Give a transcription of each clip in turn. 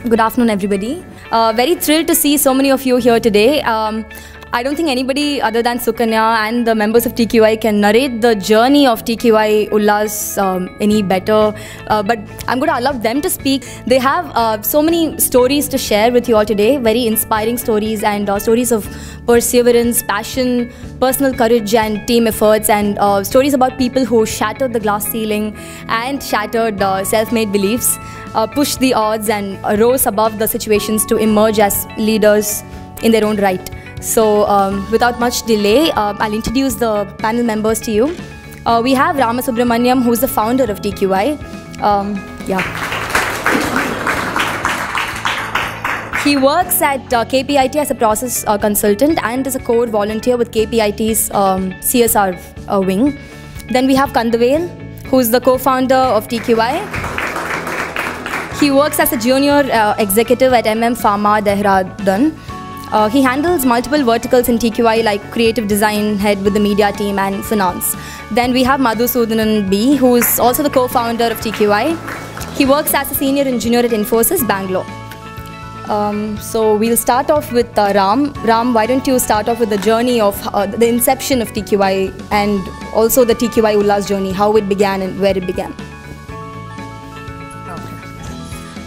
Good afternoon, everybody. Very thrilled to see so many of you here today. I don't think anybody other than Sukanya and the members of TQI can narrate the journey of TQI Ullas any better. But I'm going to allow them to speak. They have so many stories to share with you all today. Very inspiring stories and stories of perseverance, passion, personal courage and team efforts, and stories about people who shattered the glass ceiling and shattered self-made beliefs, pushed the odds and rose above the situations to emerge as leaders in their own right. So without much delay, I'll introduce the panel members to you. We have Rama Subramaniam, who is the founder of TQI. He works at KPIT as a process consultant and is a core volunteer with KPIT's CSR wing. Then we have Kandavel, who is the co-founder of TQI. He works as a junior executive at Pharma, Dehradun. He handles multiple verticals in TQI like creative design, head with the media team and finance. Then we have Madhu B, who is also the co-founder of TQI. He works as a senior engineer at Infosys, Bangalore. So we'll start off with Ram. Ram, why don't you start off with the journey of the inception of TQI and also the TQI Ullas journey, how it began and where it began.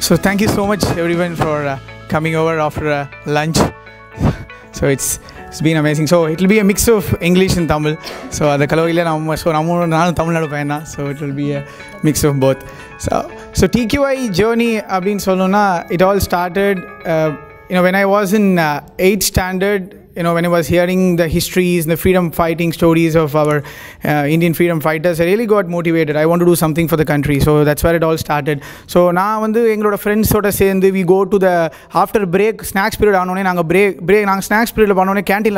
So thank you so much everyone for coming over after lunch. So it's been amazing. So it will be a mix of English and Tamil. So the so it will be a mix of both. So TQI journey, it all started when I was in 8th standard. When I was hearing the histories and the freedom fighting stories of our Indian freedom fighters, I really got motivated. I want to do something for the country. So that's where it all started. So now, friends we go to the after break snacks period. Snacks period canteen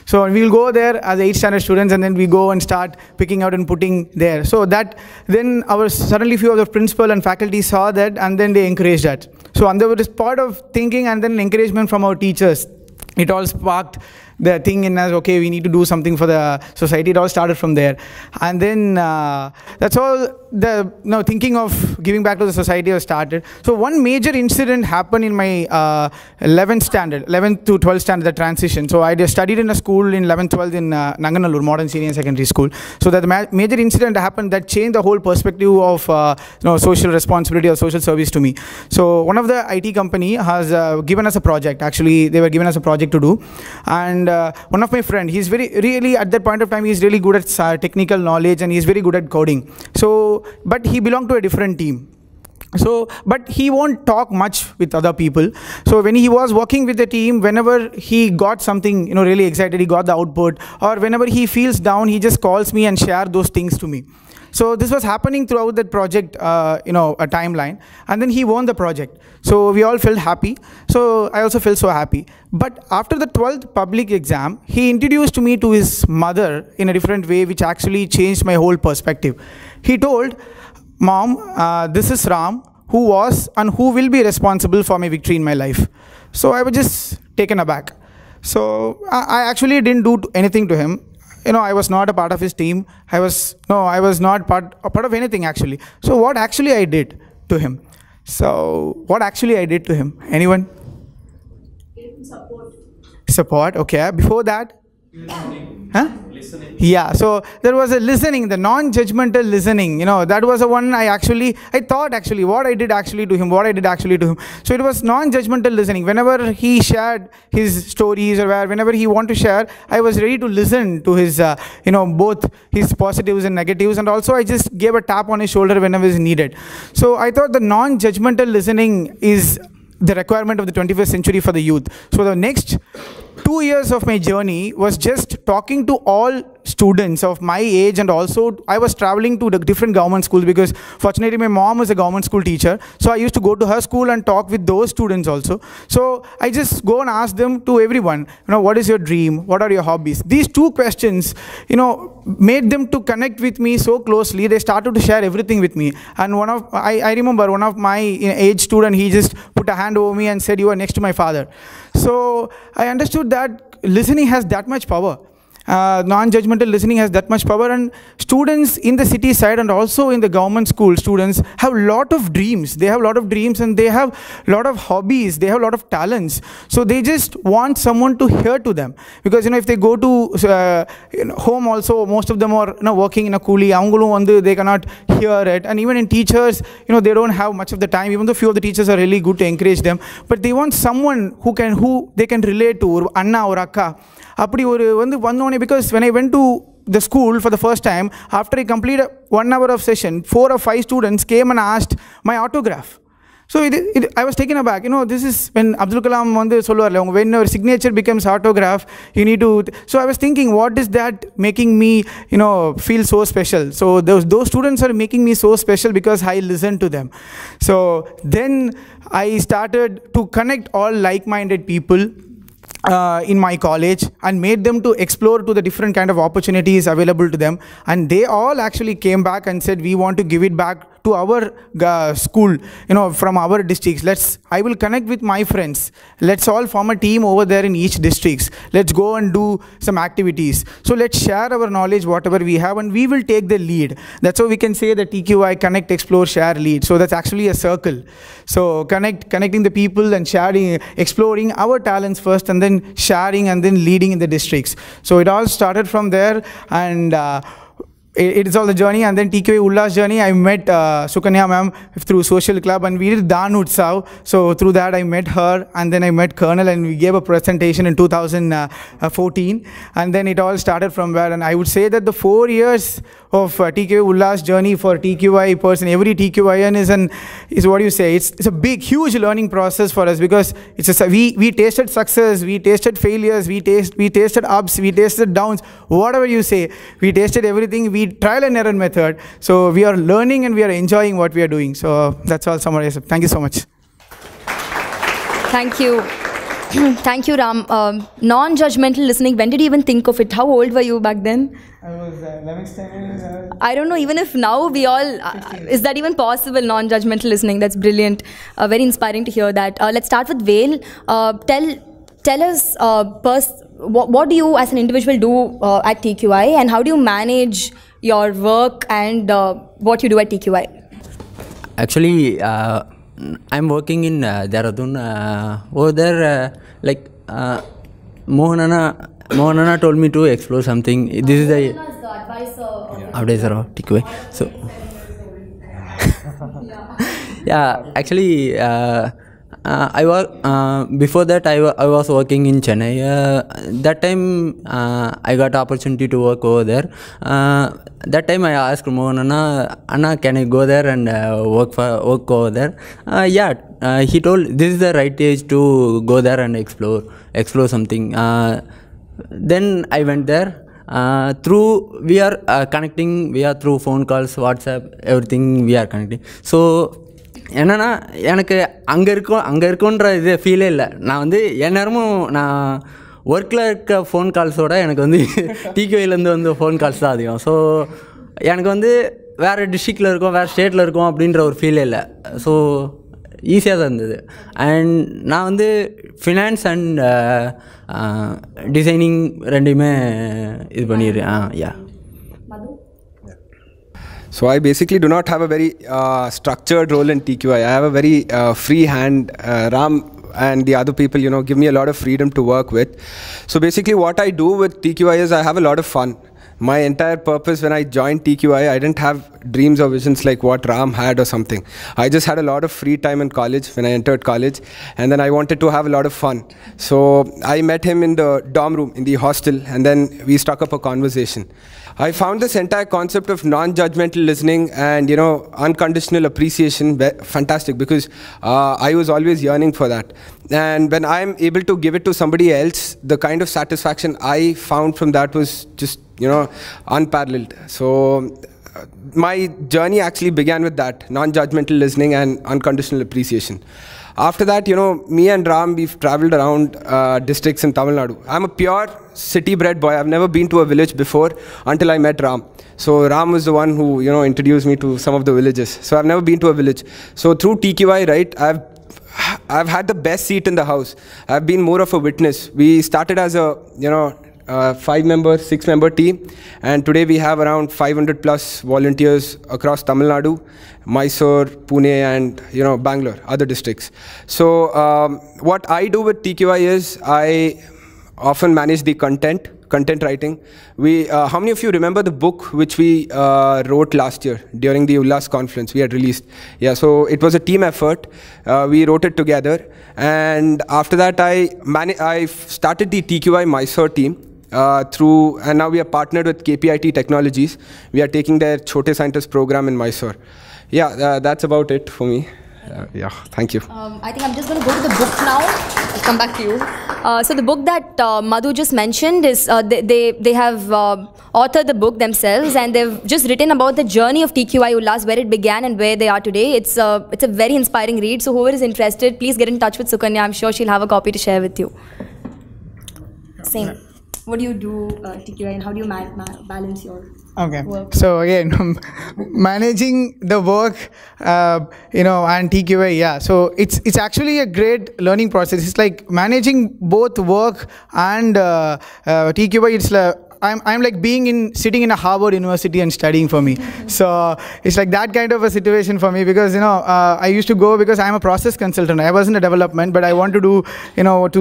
So we'll go there as 8th standard students, and then we go and start picking out and putting there. So that then suddenly few of the principal and faculty saw that, and then they encouraged that. So and there was part of thinking and then encouragement from our teachers. It all sparked the thing in us, okay, we need to do something for the society. It all started from there. And then that's all the thinking of giving back to the society has started. So one major incident happened in my 11th to 12th standard, the transition. So I just studied in a school in 11th, 12th in Nanganallur, modern senior secondary school. So that the major incident happened that changed the whole perspective of social responsibility or social service to me. So one of the IT company has given us a project. Actually, they were giving us a project to do. And one of my friend, he's really at that point of time, he's really good at technical knowledge and he's very good at coding. So, but he belonged to a different team. So, but he won't talk much with other people. So when he was working with the team, whenever he got something, really excited, he got the output, or whenever he feels down, he just calls me and share those things to me. So this was happening throughout that project, a timeline, and then he won the project. So we all felt happy. So I also felt so happy. But after the 12th public exam, he introduced me to his mother in a different way, which actually changed my whole perspective. He told, "Mom, this is Ram, who was and who will be responsible for my victory in my life." So I was just taken aback. So I actually didn't do anything to him. I was not a part of his team. I was not part of anything actually. So what actually I did to him? Anyone? Support, okay. Before that? Huh? Listening. Yeah, so there was a listening, the non-judgmental listening, that was the one I thought what I did actually to him. So it was non-judgmental listening. Whenever he shared his stories or whenever he wanted to share, I was ready to listen to his, both his positives and negatives, and also I just gave a tap on his shoulder whenever it's needed. So I thought the non-judgmental listening is the requirement of the 21st century for the youth. So the next 2 years of my journey was just talking to all students of my age, and also I was traveling to the different government schools because fortunately my mom was a government school teacher. So I used to go to her school and talk with those students also. So I just go and ask them to everyone, what is your dream? What are your hobbies? These two questions, made them to connect with me so closely. They started to share everything with me. And I remember one of my age student, he just put a hand over me and said, "You are next to my father." So I understood that listening has that much power. Non-judgmental listening has that much power, and students in the city side and also in the government school, students have a lot of dreams. They have a lot of dreams and they have a lot of hobbies. They have a lot of talents. So they just want someone to hear to them. Because if they go to home also, most of them are working in a coolie. They cannot hear it. And even in teachers, they don't have much of the time. Even though few of the teachers are really good to encourage them, but they want someone who they can relate to, or Anna or Akka. Because when I went to the school for the first time, after I completed 1 hour of session, 4 or 5 students came and asked my autograph. So I was taken aback. This is when Abdul Kalam when your signature becomes autograph, you need to. So I was thinking, what is that making me, feel so special? So those students are making me so special because I listened to them. So then I started to connect all like-minded people in my college and made them to explore to the different kind of opportunities available to them, and they all actually came back and said, we want to give it back to our school, from our districts. I will connect with my friends. Let's all form a team over there in each districts. Let's go and do some activities. So let's share our knowledge, whatever we have, and we will take the lead. That's how we can say that TQI connect, explore, share, lead. So that's actually a circle. So connecting the people and sharing, exploring our talents first, and then sharing, and then leading in the districts. So it all started from there, and it is all the journey. And then TQI Ulla's journey, I met Sukanya ma'am through social club, and we did Dan Utsav. So through that I met her, and then I met Colonel, and we gave a presentation in 2014, and then it all started from there. And I would say that the 4 years of TQI Ulla's journey for TQI person, every TQIan is what you say, it's a big, huge learning process for us, because we tasted success, we tasted failures, we tasted ups, we tasted downs, whatever you say, we tasted everything. We trial and error method. So we are learning and we are enjoying what we are doing. So that's all summarized. Thank you so much. Thank you. Thank you, Ram. Non-judgmental listening, when did you even think of it? How old were you back then? I was 11, I don't know, even if now we all, is that even possible, non-judgmental listening? That's brilliant. Very inspiring to hear that. Let's start with Vail. Tell us, what do you as an individual do at TQI, and how do you manage your work and what you do at TQI? Actually, I'm working in Dehradun. Over there, Mohanana told me to explore something. This is the advisor of TQI. So, yeah, actually, I was before that I was working in Chennai. That time I got opportunity to work over there. That time I asked Mohan Anna, can I go there and work over there? Yeah, he told this is the right age to go there and explore something. Then I went there. We are connecting. We are through phone calls, WhatsApp, everything. We are connecting. So. என்னன்னா எனக்கு அங்கே இருக்கோன்ற இது ஃபீலே இல்லை. நான் வந்து எந்நேரமும் நான் ஒர்க்கில் இருக்க ஃபோன் கால்ஸோட எனக்கு வந்து டிக்யூஐலேருந்து வந்து ஃபோன் கால்ஸ் தான் அதிகம். ஸோ எனக்கு வந்து வேறு டிஸ்ட்ரிக்டில் இருக்கோம், வேறு ஸ்டேட்டில் இருக்கோம் அப்படின்ற ஒரு ஃபீலே இல்லை. ஸோ ஈஸியாக தான் இருந்தது. அண்ட் நான் வந்து ஃபினான்ஸ் அண்ட் டிசைனிங் ரெண்டையுமே இது பண்ணிடுறேன். யா. So I basically do not have a very structured role in TQI. I have a very free hand. Ram and the other people, give me a lot of freedom to work with. So basically what I do with TQI is I have a lot of fun. My entire purpose when I joined TQI, I didn't have dreams or visions like what Ram had or something. I just had a lot of free time in college when I entered college, and then I wanted to have a lot of fun. So I met him in the dorm room, in the hostel, and then we struck up a conversation. I found this entire concept of non-judgmental listening and, unconditional appreciation fantastic, because I was always yearning for that. And when I'm able to give it to somebody else, the kind of satisfaction I found from that was just, unparalleled. So my journey actually began with that, non-judgmental listening and unconditional appreciation. After that, me and Ram, we've traveled around districts in Tamil Nadu. I'm a pure city-bred boy. I've never been to a village before until I met Ram. So Ram was the one who, introduced me to some of the villages. So I've never been to a village. So through TQI, right, I've had the best seat in the house. I've been more of a witness. We started as a, 5-member, 6-member team, and today we have around 500 plus volunteers across Tamil Nadu, Mysore, Pune, and Bangalore, other districts. So what I do with TQI is I often manage the content writing. How many of you remember the book which we wrote last year during the Ullas conference we had released? Yeah, so it was a team effort. We wrote it together, and after that I started the TQI Mysore team and now we are partnered with KPIT Technologies. We are taking their Chote Scientist program in Mysore. Yeah, that's about it for me. Yeah, thank you. I think I'm just going to go to the book now. I'll come back to you. So the book that Madhu just mentioned is they have authored the book themselves, and they've just written about the journey of TQI Ullas, where it began and where they are today. It's a very inspiring read. So whoever is interested, please get in touch with Sukanya. I'm sure she'll have a copy to share with you. Same. What do you do, TQI, and how do you balance your work? So again, managing the work, and TQI, yeah. So it's actually a great learning process. It's like managing both work and TQI. It's I'm like sitting in a Harvard University and studying for me. So it's like that kind of a situation for me, because I used to go, because I'm a process consultant. I wasn't a development, but I want to do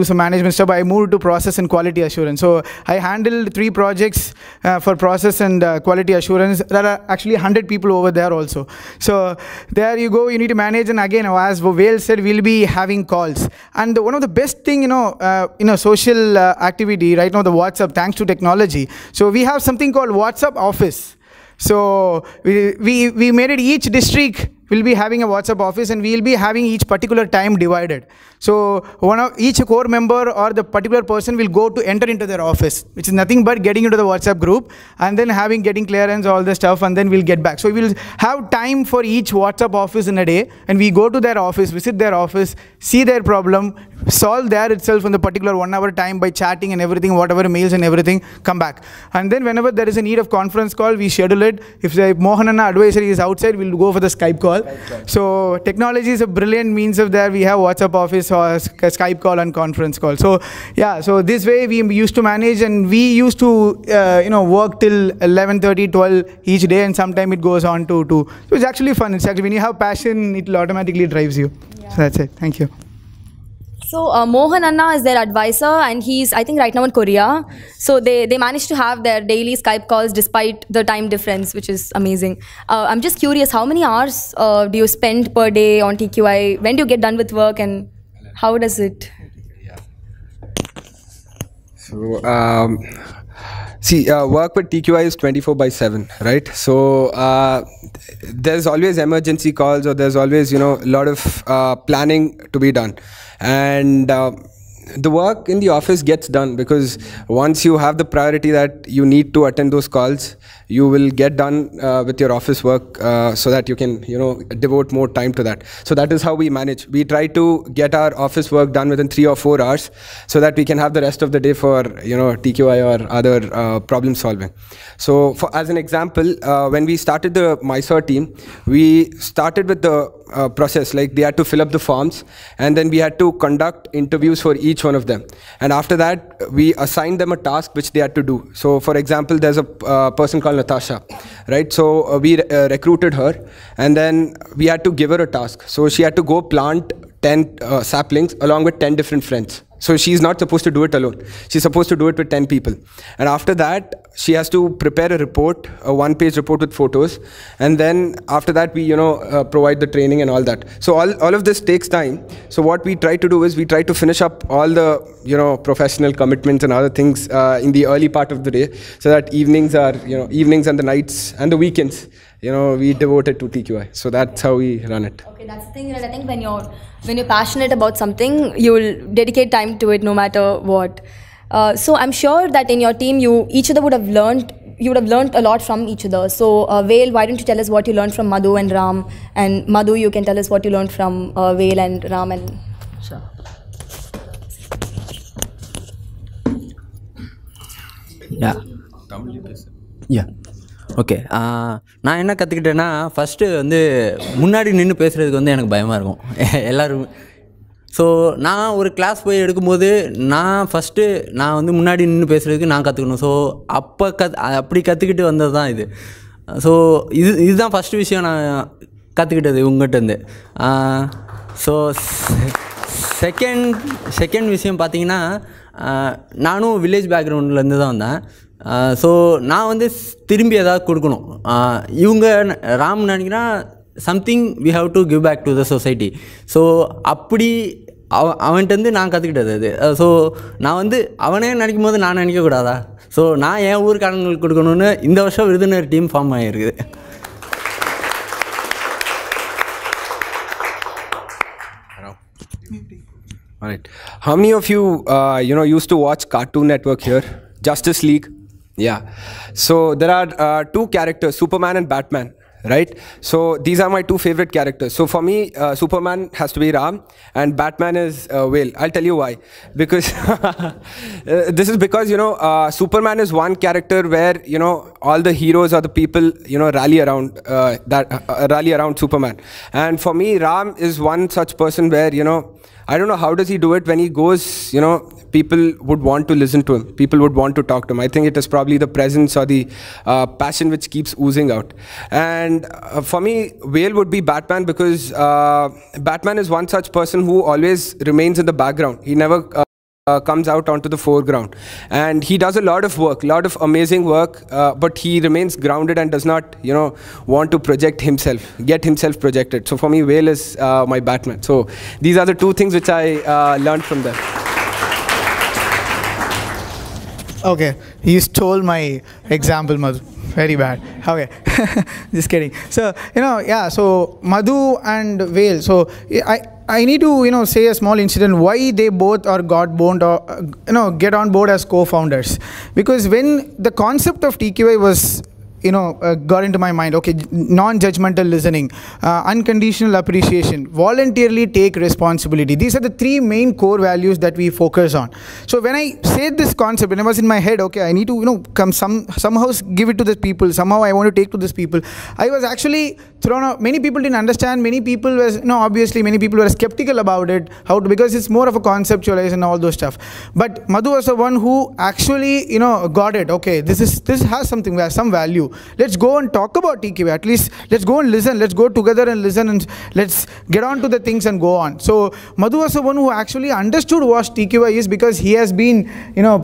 some management stuff. I moved to process and quality assurance. So I handled 3 projects for process and quality assurance. There are actually 100 people over there also. So there you go. You need to manage, and again, as Vail said, we'll be having calls. And one of the best thing, social activity right now, the WhatsApp, thanks to technology. So we have something called WhatsApp office. So we made it, each district will be having a WhatsApp office, and we will be having each particular time divided. So each core member or the particular person will go to enter into their office, which is nothing but getting into the WhatsApp group and then getting clearance, all the stuff, and then we'll get back. So we will have time for each WhatsApp office in a day, and we go to their office, visit their office, see their problem, solve there itself in the particular 1 hour time by chatting and everything, whatever mails and everything, come back. And then whenever there is a need of conference call, we schedule it. If the Mohan Anna advisory is outside, we'll go for the Skype call. So technology is a brilliant means of there. We have WhatsApp office or Skype call and conference call. So yeah, so this way we used to manage, and we used to work till 11:30, 12 each day, and sometime it goes on to 2. So it's actually fun. It's actually, when you have passion, it automatically drives you. Yeah. So that's it. Thank you. So Mohan Anna is their advisor, and he's, I think, right now in Korea. So they managed to have their daily Skype calls despite the time difference, which is amazing. I'm just curious, how many hours do you spend per day on TQI? When do you get done with work, and how does it? So work with TQI is 24/7, right? So there's always emergency calls, or there's always a lot of planning to be done, and the work in the office gets done, because once you have the priority that you need to attend those calls, you will get done with your office work, so that you can devote more time to that. So that is how we manage. We try to get our office work done within 3 or 4 hours, so that we can have the rest of the day for TQI or other problem solving. So as an example, when we started the Mysore team, we started with the process, like they had to fill up the forms, and then we had to conduct interviews for each one of them, and after that we assigned them a task which they had to do. So for example, there's a person called Natasha, right? So we recruited her, and then we had to give her a task. So she had to go plant 10 saplings along with 10 different friends. So she's not supposed to do it alone. She's supposed to do it with 10 people. And after that, she has to prepare a report, a 1-page report with photos. And then after that, we, provide the training and all that. So all of this takes time. So what we try to do is we try to finish up all the, professional commitments and other things in the early part of the day, so that evenings and the nights and the weekends, we devote it to TQI. So that's how we run it. Okay, that's the thing that I think when you're passionate about something, you will dedicate time to it no matter what. So I'm sure that in your team, each other would have learned a lot from each other. So Vail, why don't you tell us what you learned from Madhu and Ram, and Madhu, you can tell us what you learned from Vail and Ram. And sure. Yeah. Okay, நான் என்ன கற்றுக்கிட்டேன்னா, first முன்னாடி நின்று பேசுகிறதுக்கு எனக்கு பயமாக இருக்கும். எல்லோரும் so நான் ஒரு கிளாஸ் போய் எடுக்கும்போது நான் வந்து முன்னாடி நின்று பேசுகிறதுக்கு நான் கற்றுக்கணும். ஸோ அப்படி கற்றுக்கிட்டு வந்தது தான் இது. ஸோ இதுதான் ஃபஸ்ட்டு விஷயம் நான் கற்றுக்கிட்டது உங்கள்கிட்டருந்து. ஸோ செகண்ட் விஷயம் பார்த்தீங்கன்னா, நானும் வில்லேஜ் பேக்ரவுண்ட்லேருந்து தான் வந்தேன். ஸோ நான் வந்து திரும்பி எதாவது கொடுக்கணும். இவங்க ராம் நினைக்கிறேன் something we have to give back to the society. So அப்படி அவன்கிட்டருந்து நான் கற்றுக்கிட்டது அது. ஸோ நான் வந்து அவனே நினைக்கும் போது நான் நினைக்கக்கூடாதா? ஸோ நான் என் ஊருக்காரங்களுக்கு கொடுக்கணுன்னு இந்த வருஷம் விருதுநகர் டீம் ஃபார்ம் ஆகிருக்குது. All right. How many of you, used to watch Cartoon Network here? Justice League? Yeah. So there are two characters, Superman and Batman, right? So these are my two favorite characters. So for me, Superman has to be Ram and Batman is Whale. I'll tell you why. Because this is because, Superman is one character where, all the heroes or the people, rally around Superman. And for me, Ram is one such person where, I don't know how does he do it. When he goes, people would want to listen to him. People would want to talk to him. I think it is probably the presence or the passion which keeps oozing out. And for me, Whale would be Batman because Batman is one such person who always remains in the background. He never comes out onto the foreground. And he does a lot of work, lot of amazing work, but he remains grounded and does not, want to project himself, get himself projected. So for me, Whale is my Batman. So these are the two things which I learned from them. Okay, you stole my example, Madhu. Very bad. Okay, just kidding. So, so Madhu and Whale. So I need to, say a small incident why they both are got boned or, get on board as co-founders. Because when the concept of TQI was, got into my mind, okay, non-judgmental listening, unconditional appreciation, voluntarily take responsibility. These are the three main core values that we focus on. So when I said this concept, when I was in my head, okay, I need to, somehow give it to the people, somehow I want to take to these people. I was actually thrown out. Many people didn't understand. Many people was, obviously many people were skeptical about it, because it's more of a conceptualized and all those stuff. But Madhu was the one who actually, got it. Okay, this has something, some value. Let's go and talk about TQI. At least let's go and listen. Let's go together and listen, and let's get on to the things and go on. So Madhu was the one who actually understood what TQI is, because he has been,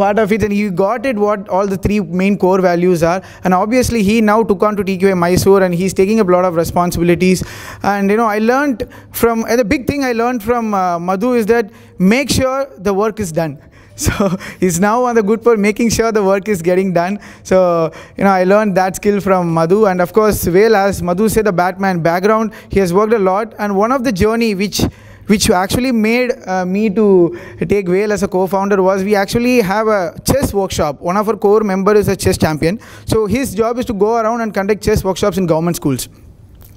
part of it, and he got it what all the three main core values are. And obviously he now took on to TQI Mysore, and he's taking up a lot of responsibilities. And I learned from, the big thing I learned from Madhu is that make sure the work is done. So he's now on the good for making sure the work is getting done. So, I learned that skill from Madhu. And of course, Whale, as Madhu said, the Batman background, he has worked a lot. And one of the journey which actually made me to take Whale as a co-founder was we actually have a chess workshop. One of our core members is a chess champion. So his job is to go around and conduct chess workshops in government schools.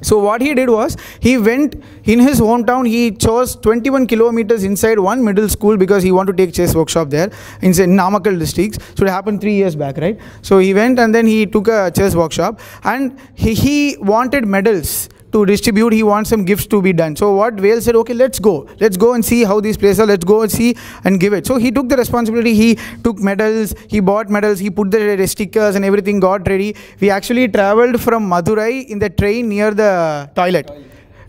So what he did was, he went in his hometown, he chose 21 kilometers inside one middle school because he wanted to take chess workshop there in Namakkal districts. So it happened 3 years back, right? So he went and then he took a chess workshop, and he wanted medals to distribute. He wants some gifts to be done. So what Whale said, okay, let's go and see how these places are. Let's go and see and give it. So he took the responsibility. He took medals, he bought medals, he put the stickers and everything, got ready. We actually traveled from Madurai in the train near the toilet.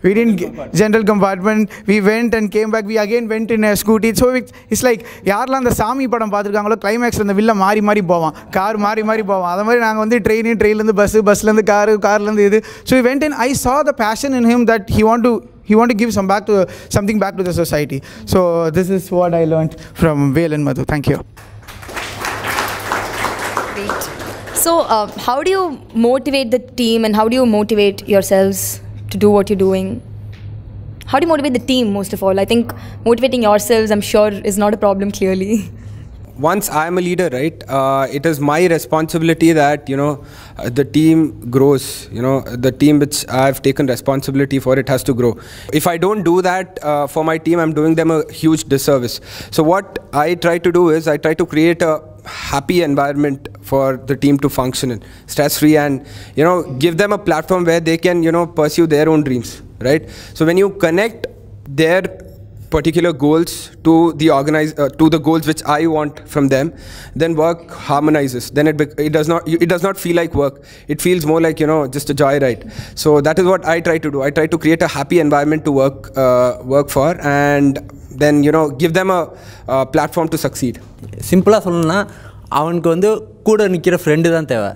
We didn't general compartment. We went and came back. We again went in a scooty. So it's like யாரெல்லாம் அந்த சாமி படம் பார்த்துருக்காங்களோ, கிளைமேக்ஸில் அந்த வில்ல மாறி போவான், car மாறி போவான். அது மாதிரி நாங்கள் வந்து ட்ரெயின்லேருந்து பஸ்லேருந்து கார்லேருந்து இது. So we went and I saw the passion in him that he want to give something back to the society. So this is what I learned from Whale and Madhu. Thank you. Great. So how do you motivate the team, and how do you motivate yourselves to do what you're doing? How do you motivate the team, most of all? I think motivating yourselves, I'm sure, is not a problem, clearly. Once I'm a leader, right, it is my responsibility that, the team grows. The team which I've taken responsibility for, it has to grow. If I don't do that for my team, I'm doing them a huge disservice. So what I try to do is, I try to create a happy environment for the team to function in, stress-free, and give them a platform where they can pursue their own dreams, right? So when you connect their particular goals to the goals which I want from them, then work harmonizes. Then it does not feel like work. It feels more like, just a joyride. So that is what I try to do. I try to create a happy environment to work for, and then give them a platform to succeed. சிம்பிளாக சொல்லணும்னா அவனுக்கு வந்து கூட நிற்கிற friend தான் தேவை.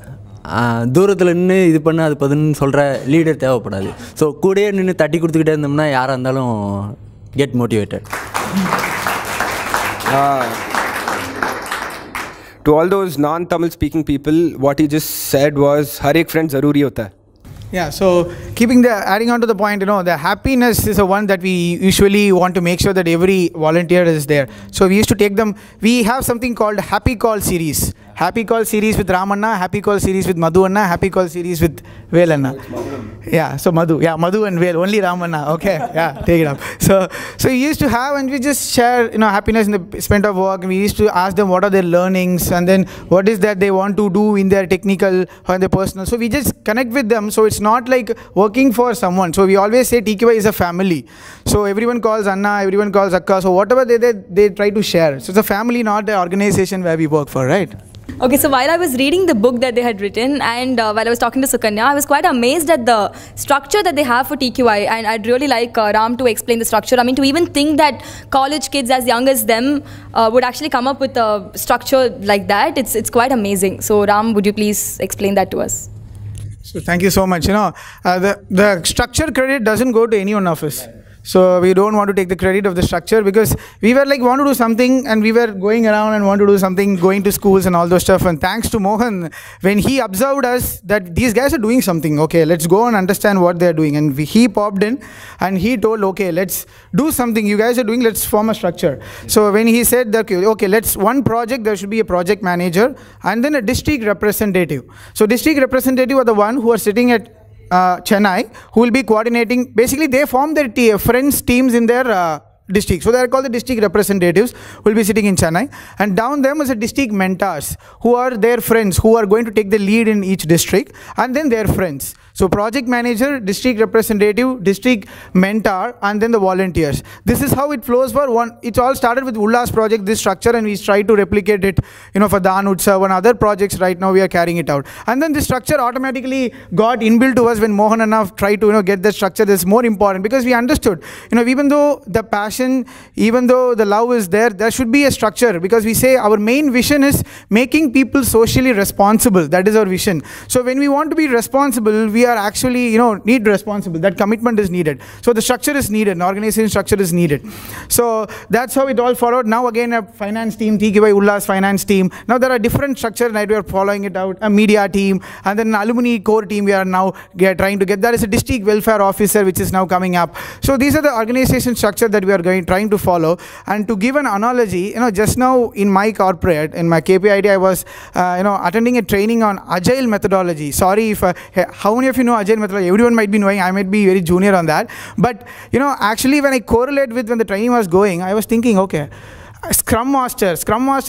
தூரத்தில் நின்று இது பண்ண அது பதுன்னு சொல்கிற லீடர் தேவைப்படாது. ஸோ கூடயே நின்று தட்டி கொடுத்துக்கிட்டே இருந்தோம்னா யாராக இருந்தாலும் get motivated. To all those non-Tamil speaking people, what he just said was har ek friend zaruri hota hai. Yeah, so adding on to the point, the happiness is the one that we usually want to make sure that every volunteer is there. So we used to take them, we have something called Happy Call series. Happy Call series with Ramanna, Happy Call series with Madhu Anna, Happy Call series with Vel Anna. Yeah, so Madhu and Vel, only Ramanna. Okay, yeah, take it up. So we used to have, and we just share, happiness in the spent of work. We used to ask them what are their learnings, and then what is that they want to do in their technical or in their personal. So we just connect with them. So it's not like working for someone. So we always say TQI is a family. So everyone calls Anna, everyone calls Akka. So whatever they try to share. So it's a family, not an organization where we work for, right? Okay, so while I was reading the book that they had written, and while I was talking to Sukanya, I was quite amazed at the structure that they have for TQI, and I'd really like Ram to explain the structure. I mean, to even think that college kids as young as them would actually come up with a structure like that, it's quite amazing. So Ram, would you please explain that to us? So thank you so much. The structure credit doesn't go to any one of us. So we don't want to take the credit of the structure, because we were like, want to do something, and we were going around and want to do something, going to schools and all those stuff. And thanks to Mohan, when he observed us that these guys are doing something, okay, let's go and understand what they're doing. And he popped in and he told, okay, let's do something you guys are doing, let's form a structure. So when he said that, okay, let's one project, there should be a project manager and then a district representative. So district representative are the one who are sitting at Chennai, who will be coordinating. Basically, they form their friends teams in their district. So they are called the district representatives, who will be sitting in Chennai. And down them is the district mentors, who are their friends, who are going to take the lead in each district, and then their friends. So project manager, district representative, district mentor, and then the volunteers. This is how it flows for one. It's all started with Ulla's project, this structure, and we try to replicate it, for Dan Utsav and other projects. Right now we are carrying it out. And then this structure automatically got inbuilt to us when Mohan and I tried to get the structure. That's more important, because we understood, even though the passion, even though the love is there, there should be a structure, because we say our main vision is making people socially responsible. That is our vision. So when we want to be responsible, we are actually, need responsible. That commitment is needed. So the structure is needed. An organization structure is needed. So that's how it all followed. Now again, a finance team, TQI Ulla's finance team. Now there are different structures, and we are following it out. A media team, and then an alumni core team we are now trying to get. There is a district welfare officer which is now coming up. So these are the organization structure that we are trying to follow. And to give an analogy, just now in my corporate, in my KPIT, I was, attending a training on agile methodology. Sorry if, how many of you know agile methodology? Everyone might be knowing. I might be very junior on that. But, actually when I correlate with when the training was going, I was thinking, okay, Scrum Master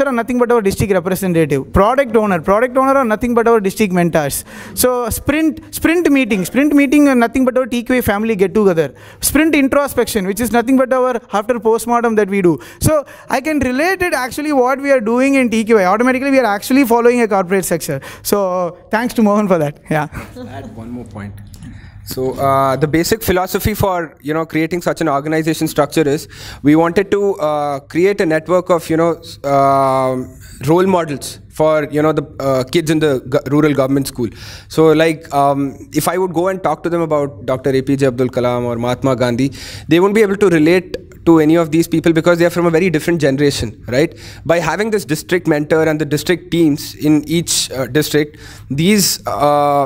are nothing but our district representative. Product owner are nothing but our district mentors. So sprint meeting are nothing but our TQI family get together. Sprint introspection, which is nothing but our after postmortem that we do. So I can relate it actually what we are doing in TQI. Automatically we are actually following a corporate sector. So thanks to Mohan for that. Yeah. Add one more point. So the basic philosophy for creating such an organization structure is we wanted to create a network of role models for the kids in the rural government school. So like if I would go and talk to them about Dr. APJ Abdul Kalam or Mahatma Gandhi, they won't be able to relate to any of these people because they are from a very different generation, right? By having this district mentor and the district teams in each district, these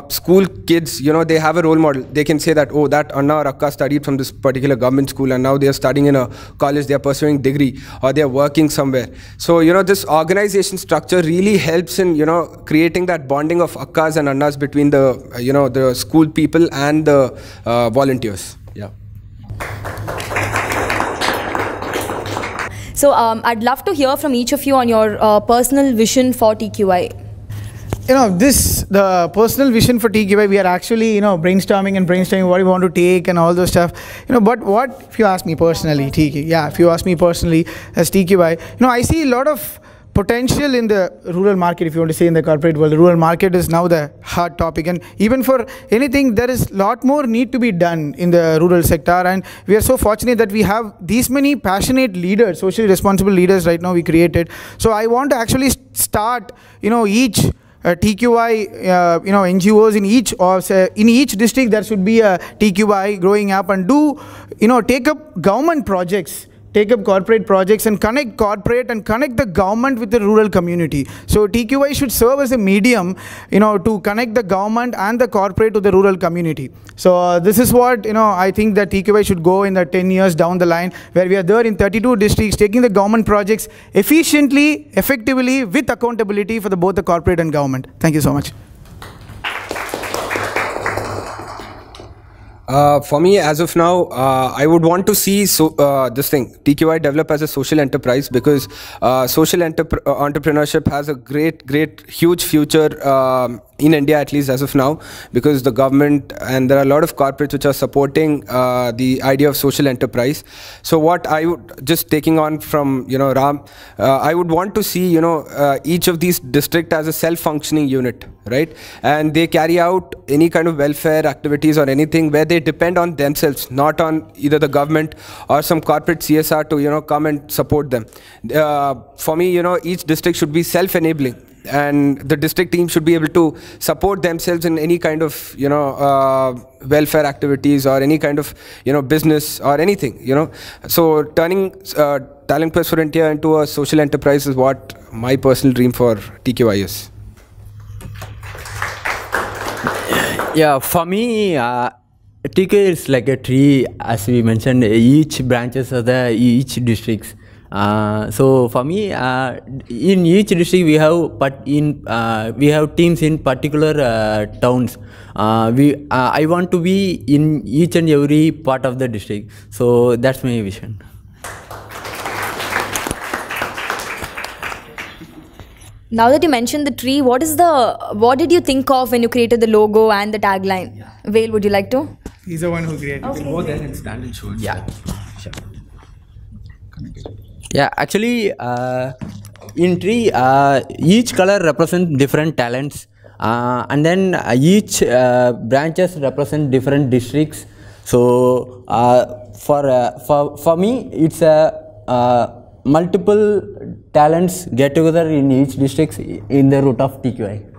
school kids, they have a role model. They can say that, oh, that Anna or Akka studied from this particular government school and now they are studying in a college, they are pursuing degree or they are working somewhere. So, this organization structure really helps in, creating that bonding of Akkas and Annas between the, the school people and the volunteers. Yeah. So I'd love to hear from each of you on your personal vision for TQI. the personal vision for TQI, we are actually, brainstorming what we want to take and all those stuff. But what, if you ask me personally, if you ask me personally as TQI, I see a lot of potential in the rural market, if you want to say in the corporate world. The rural market is now the hot topic, and even for anything, there is a lot more need to be done in the rural sector, and we are so fortunate that we have these many passionate leaders, socially responsible leaders right now we created. So I want to actually start, each TQI, NGOs in each district there should be a TQI growing up, and take up government projects, take up corporate projects, and connect corporate and connect the government with the rural community. So TQI should serve as a medium, to connect the government and the corporate to the rural community. So this is what, I think that TQI should go in the 10 years down the line, where we are there in 32 districts, taking the government projects efficiently, effectively, with accountability for both the corporate and government. Thank you so much. For me, as of now, I would want to see this thing, TQI, develop as a social enterprise, because social entrepreneurship has a great, huge future in India, at least as of now, because the government and there are a lot of corporates which are supporting the idea of social enterprise. So what I would, just taking on from Ram, I would want to see each of these districts as a self-functioning unit, right? And they carry out any kind of welfare activities or anything where they depend on themselves, not on either the government or some corporate CSR to come and support them. For me, each district should be self-enabling, and the district team should be able to support themselves in any kind of welfare activities or any kind of business or anything. So turning Talent Quest for India into a social enterprise is what my personal dream for TQI is. Yeah, for me, TQI is like a tree, as we mentioned. Each branches of each districts. So for me, in each district we have teams in particular towns. I want to be in each and every part of the district. So that's my vision. Now that you mentioned the tree, what did you think of when you created the logo and the tagline? Yeah. Vail, would you like to? He's the one who created it. You can go there and stand and show it. Yeah. Sure. Yeah, actually, in tree, each color represents different talents, and then each branches represent different districts. So for me, it's multiple talents get together in each district in the root of TQI.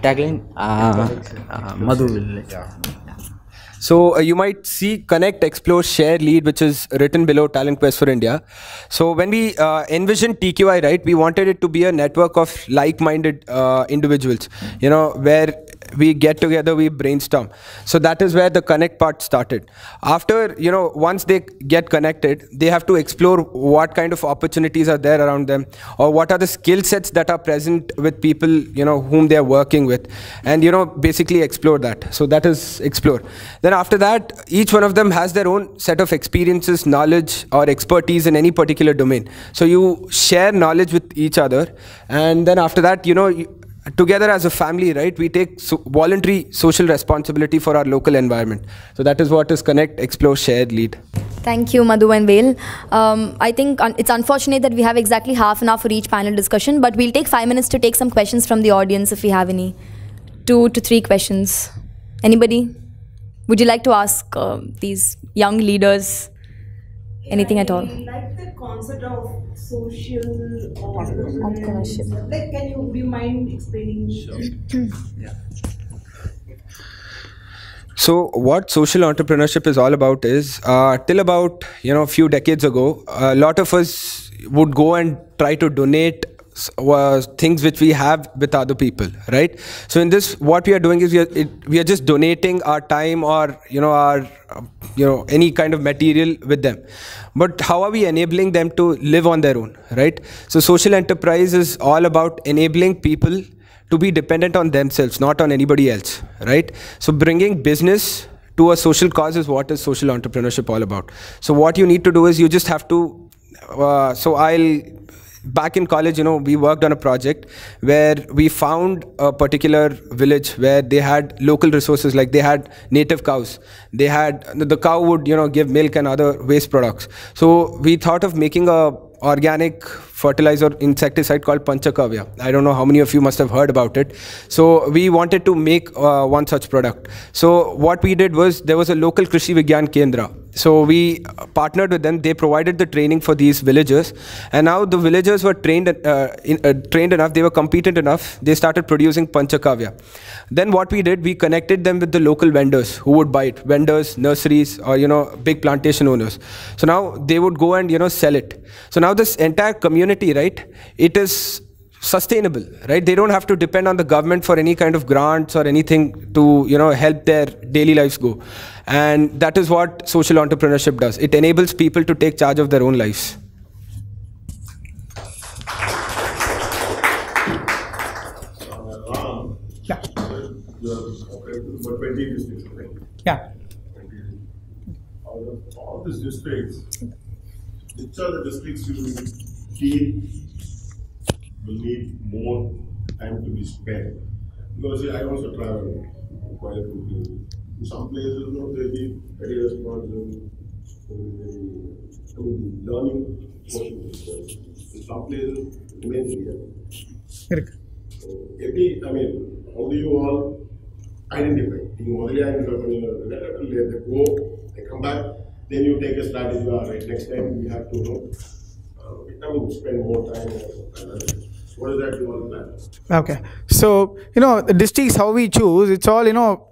Tagline, Madhu will. So you might see Connect, Explore, Share, Lead, which is written below Talent Quest for India. So when we envisioned TQI, right, we wanted it to be a network of like-minded individuals, where we get together, we brainstorm. So that is where the connect part started. After, once they get connected, they have to explore what kind of opportunities are there around them, or what are the skill sets that are present with people, whom they are working with, and, basically explore that. So that is explore. Then after that, each one of them has their own set of experiences, knowledge, or expertise in any particular domain. So you share knowledge with each other, and then after that, together as a family, right, we take voluntary social responsibility for our local environment. So that is what is Connect, Explore, Share, Lead. Thank you, Madhu and Vail. I think it's unfortunate that we have exactly half an hour for each panel discussion, but we'll take 5 minutes to take some questions from the audience if we have any. 2 to 3 questions. Anybody? Would you like to ask these young leaders anything at all? I like the concept of social entrepreneurship. Do you mind explaining? Sure. Yeah. So what social entrepreneurship is all about is, till about a few decades ago, a lot of us would go and try to donate things which we have with other people, right? So in this, what we are doing is we are just donating our time or our any kind of material with them. But how are we enabling them to live on their own, right? So social enterprise is all about enabling people to be dependent on themselves, not on anybody else, right? So bringing business to a social cause is what is social entrepreneurship all about. So what you need to do is you just have to, back in college, we worked on a project where we found a particular village where they had local resources, like they had native cows. They had, the cow would, give milk and other waste products. So we thought of making a organic fertilizer insecticide called Panchakavya. I don't know how many of you must have heard about it. So we wanted to make one such product. So what we did was, there was a local Krishi Vigyan Kendra. So we partnered with them. They provided the training for these villagers, and now the villagers were trained enough, they were competent enough, they started producing Panchakavya. Then what we did, we connected them with the local vendors who would buy it, vendors, nurseries, or big plantation owners. So now they would go and sell it. So now this entire community, right, it is sustainable, right? They don't have to depend on the government for any kind of grants or anything to help their daily lives go. And that is what social entrepreneurship does. It enables people to take charge of their own lives. Yeah. You are operating for 20 districts, right? Yeah. Out of all these districts, which are the districts you feel will need more time to be spent? Because I also travel quite a few places. In some places, they'll be very responsible. The learning portion is there. In some places, it remains real. So, how do you all identify? You only identify when they go, they come back, then you take a strategy. Right, next time we have to spend more time. What is that you all plan? Okay, so the districts how we choose, it's all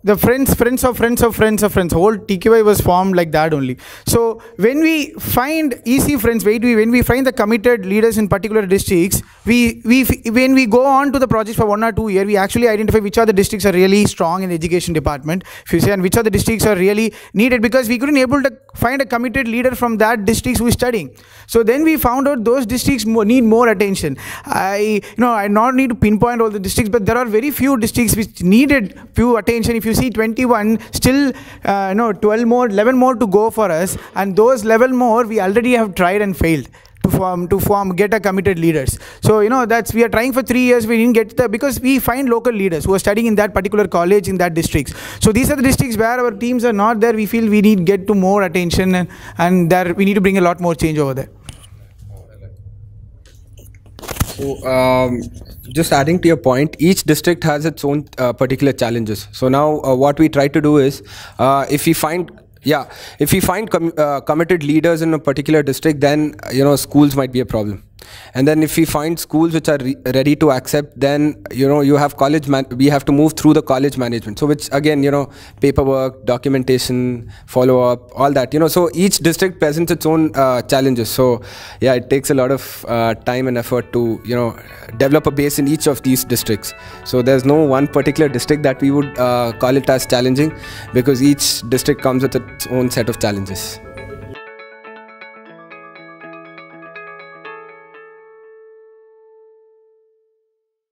the friends of friends of friends of friends. Whole TQI was formed like that only. So when we find easy friends, when we find the committed leaders in particular districts, when we go on to the project for 1 or 2 years, we actually identify which are the districts are really strong in the education department, if you say, and which are the districts are really needed, because we couldn't able to find a committed leader from that districts who is studying. So then we found out those districts need more attention. I not need to pinpoint all the districts, but there are very few districts which needed few attention. If you see 21, still 12 more, 11 more to go for us, and those 11 more we already have tried and failed to get a committed leaders. So that's, we are trying for 3 years, we didn't get because we find local leaders who are studying in that particular college in that districts. So these are the districts where our teams are not there. We feel we need get to more attention, and there we need to bring a lot more change over there. So just adding to your point, each district has its own particular challenges. So now what we try to do is, if we find committed leaders in a particular district, then schools might be a problem. And then if we find schools which are ready to accept, then you have we have to move through the college management. So which again, paperwork, documentation, follow up, all that. So each district presents its own challenges. So yeah, it takes a lot of time and effort to develop a base in each of these districts. So there's no one particular district that we would call it as challenging, because each district comes with its own set of challenges.